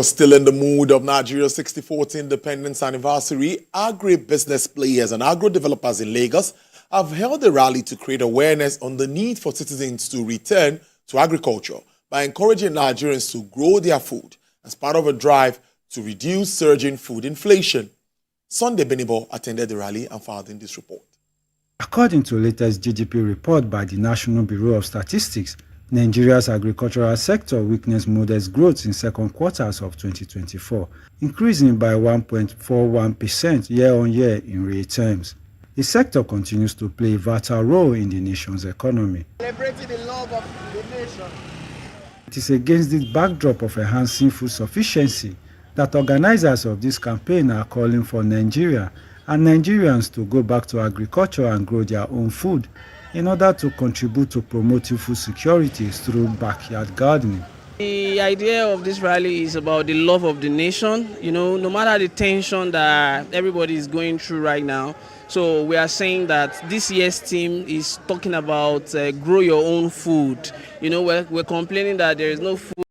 Still in the mood of Nigeria's 64th independence anniversary, agri-business players and agro-developers in Lagos have held a rally to create awareness on the need for citizens to return to agriculture by encouraging Nigerians to grow their food as part of a drive to reduce surging food inflation. Sunday Benibo attended the rally and filed in this report. According to latest GDP report by the National Bureau of Statistics, Nigeria's agricultural sector witnessed modest growth in second quarters of 2024, increasing by 1.41% year-on-year in real terms. The sector continues to play a vital role in the nation's economy. Celebrating the love of the nation. It is against this backdrop of enhancing food sufficiency that organizers of this campaign are calling for Nigeria and Nigerians to go back to agriculture and grow their own food in order to contribute to promoting food security through backyard gardening. The idea of this rally is about the love of the nation, no matter the tension that everybody is going through right now. So we are saying that this year's theme is talking about grow your own food. We're complaining that there is no food